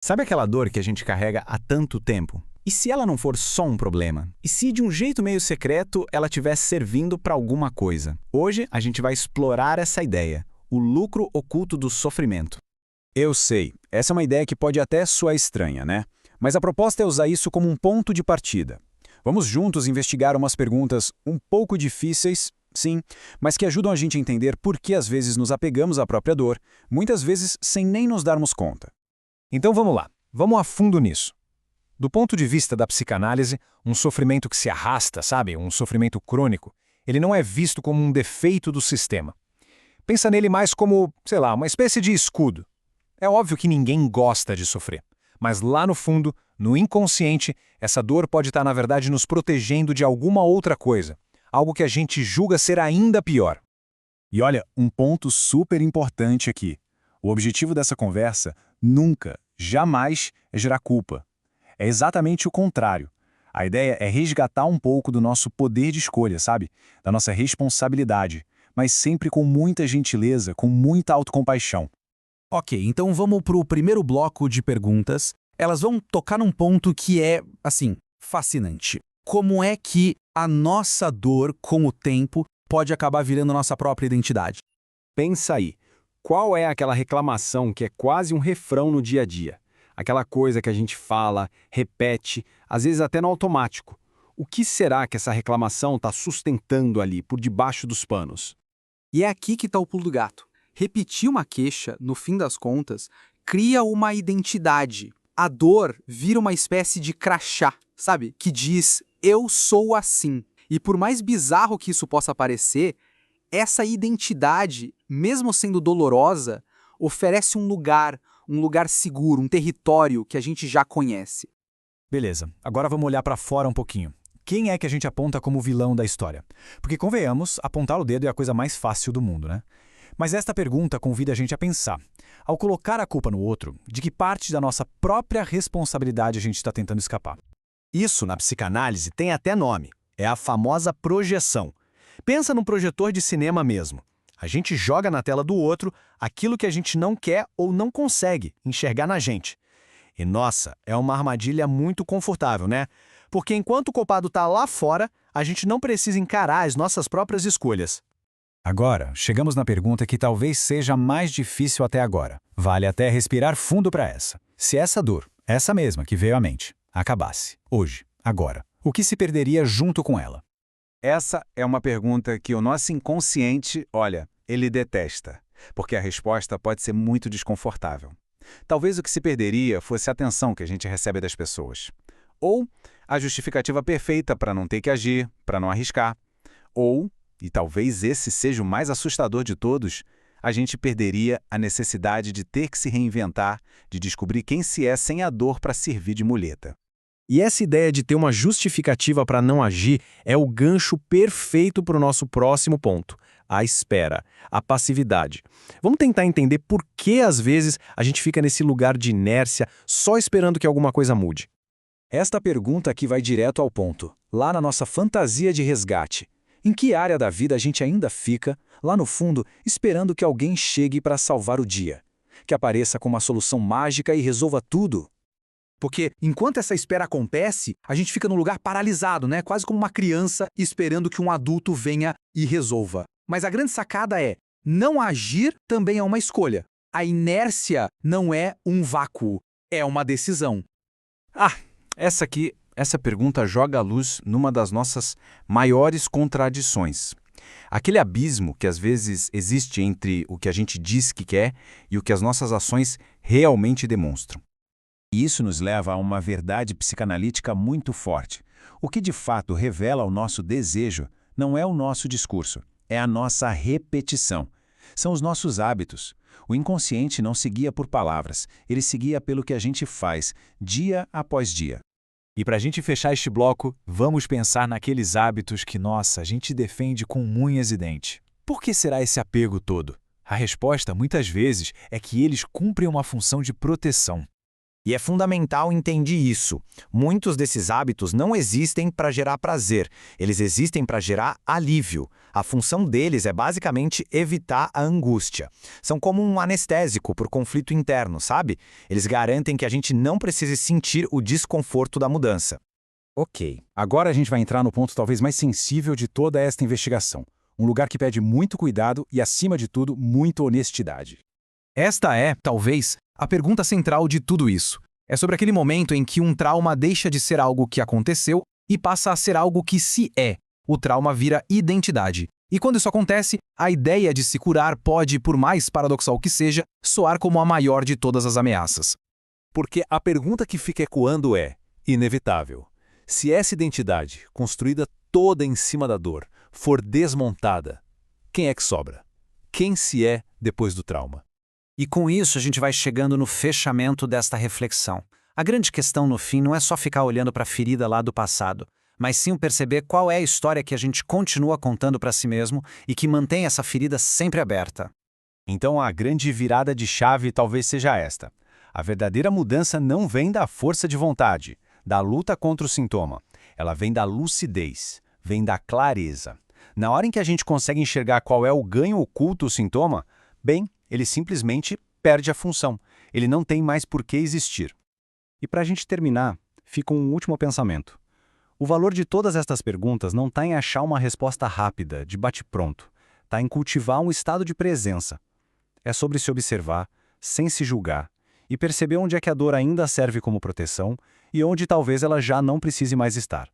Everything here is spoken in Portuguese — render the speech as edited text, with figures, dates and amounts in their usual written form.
Sabe aquela dor que a gente carrega há tanto tempo? E se ela não for só um problema? E se de um jeito meio secreto ela estivesse servindo para alguma coisa? Hoje a gente vai explorar essa ideia, o lucro oculto do sofrimento. Eu sei, essa é uma ideia que pode até soar estranha, né? Mas a proposta é usar isso como um ponto de partida. Vamos juntos investigar umas perguntas um pouco difíceis, sim, mas que ajudam a gente a entender por que às vezes nos apegamos à própria dor, muitas vezes sem nem nos darmos conta. Então vamos lá, vamos a fundo nisso. Do ponto de vista da psicanálise, um sofrimento que se arrasta, sabe? Um sofrimento crônico, ele não é visto como um defeito do sistema. Pensa nele mais como, sei lá, uma espécie de escudo. É óbvio que ninguém gosta de sofrer, mas lá no fundo, no inconsciente, essa dor pode estar, na verdade, nos protegendo de alguma outra coisa, algo que a gente julga ser ainda pior. E olha, um ponto super importante aqui. O objetivo dessa conversa nunca, jamais é gerar culpa. É exatamente o contrário. A ideia é resgatar um pouco do nosso poder de escolha, sabe? Da nossa responsabilidade, mas sempre com muita gentileza, com muita autocompaixão. Ok, então vamos para o primeiro bloco de perguntas. Elas vão tocar num ponto que é, assim, fascinante. Como é que a nossa dor, com o tempo, pode acabar virando nossa própria identidade? Pensa aí, qual é aquela reclamação que é quase um refrão no dia a dia? Aquela coisa que a gente fala, repete, às vezes até no automático. O que será que essa reclamação está sustentando ali, por debaixo dos panos? E é aqui que está o pulo do gato. Repetir uma queixa, no fim das contas, cria uma identidade. A dor vira uma espécie de crachá, sabe? Que diz, eu sou assim. E por mais bizarro que isso possa parecer, essa identidade, mesmo sendo dolorosa, oferece um lugar seguro, um território que a gente já conhece. Beleza, agora vamos olhar para fora um pouquinho. Quem é que a gente aponta como vilão da história? Porque, convenhamos, apontar o dedo é a coisa mais fácil do mundo, né? Mas esta pergunta convida a gente a pensar. Ao colocar a culpa no outro, de que parte da nossa própria responsabilidade a gente está tentando escapar? Isso, na psicanálise, tem até nome. É a famosa projeção. Pensa num projetor de cinema mesmo. A gente joga na tela do outro aquilo que a gente não quer ou não consegue enxergar na gente. E nossa, é uma armadilha muito confortável, né? Porque enquanto o culpado está lá fora, a gente não precisa encarar as nossas próprias escolhas. Agora, chegamos na pergunta que talvez seja a mais difícil até agora. Vale até respirar fundo para essa. Se essa dor, essa mesma que veio à mente, acabasse, hoje, agora, o que se perderia junto com ela? Essa é uma pergunta que o nosso inconsciente, olha, ele detesta, porque a resposta pode ser muito desconfortável. Talvez o que se perderia fosse a atenção que a gente recebe das pessoas. Ou a justificativa perfeita para não ter que agir, para não arriscar. Ou, e talvez esse seja o mais assustador de todos, a gente perderia a necessidade de ter que se reinventar, de descobrir quem se é sem a dor para servir de muleta. E essa ideia de ter uma justificativa para não agir é o gancho perfeito para o nosso próximo ponto, a espera, a passividade. Vamos tentar entender por que, às vezes, a gente fica nesse lugar de inércia só esperando que alguma coisa mude. Esta pergunta aqui vai direto ao ponto, lá na nossa fantasia de resgate. Em que área da vida a gente ainda fica, lá no fundo, esperando que alguém chegue para salvar o dia? Que apareça com uma solução mágica e resolva tudo? Porque enquanto essa espera acontece, a gente fica num lugar paralisado, né? Quase como uma criança esperando que um adulto venha e resolva. Mas a grande sacada é, não agir também é uma escolha. A inércia não é um vácuo, é uma decisão. Essa pergunta joga a luz numa das nossas maiores contradições. Aquele abismo que às vezes existe entre o que a gente diz que quer e o que as nossas ações realmente demonstram. E isso nos leva a uma verdade psicanalítica muito forte. O que de fato revela o nosso desejo não é o nosso discurso, é a nossa repetição. São os nossos hábitos. O inconsciente não se guia por palavras, ele se guia pelo que a gente faz, dia após dia. E para a gente fechar este bloco, vamos pensar naqueles hábitos que, nossa, a gente defende com unhas e dentes. Por que será esse apego todo? A resposta, muitas vezes, é que eles cumprem uma função de proteção. E é fundamental entender isso. Muitos desses hábitos não existem para gerar prazer, eles existem para gerar alívio. A função deles é basicamente evitar a angústia. São como um anestésico por conflito interno, sabe? Eles garantem que a gente não precise sentir o desconforto da mudança. Ok, agora a gente vai entrar no ponto talvez mais sensível de toda esta investigação. Um lugar que pede muito cuidado e, acima de tudo, muita honestidade. Esta é, talvez, a pergunta central de tudo isso. É sobre aquele momento em que um trauma deixa de ser algo que aconteceu e passa a ser algo que se é. O trauma vira identidade. E quando isso acontece, a ideia de se curar pode, por mais paradoxal que seja, soar como a maior de todas as ameaças. Porque a pergunta que fica ecoando é, inevitável, se essa identidade, construída toda em cima da dor, for desmontada, quem é que sobra? Quem se é depois do trauma? E com isso a gente vai chegando no fechamento desta reflexão. A grande questão no fim não é só ficar olhando para a ferida lá do passado, mas sim perceber qual é a história que a gente continua contando para si mesmo e que mantém essa ferida sempre aberta. Então a grande virada de chave talvez seja esta. A verdadeira mudança não vem da força de vontade, da luta contra o sintoma. Ela vem da lucidez, vem da clareza. Na hora em que a gente consegue enxergar qual é o ganho oculto do sintoma, bem, ele simplesmente perde a função. Ele não tem mais por que existir. E para a gente terminar, fica um último pensamento. O valor de todas estas perguntas não está em achar uma resposta rápida, de bate-pronto. Está em cultivar um estado de presença. É sobre se observar, sem se julgar, e perceber onde é que a dor ainda serve como proteção e onde talvez ela já não precise mais estar.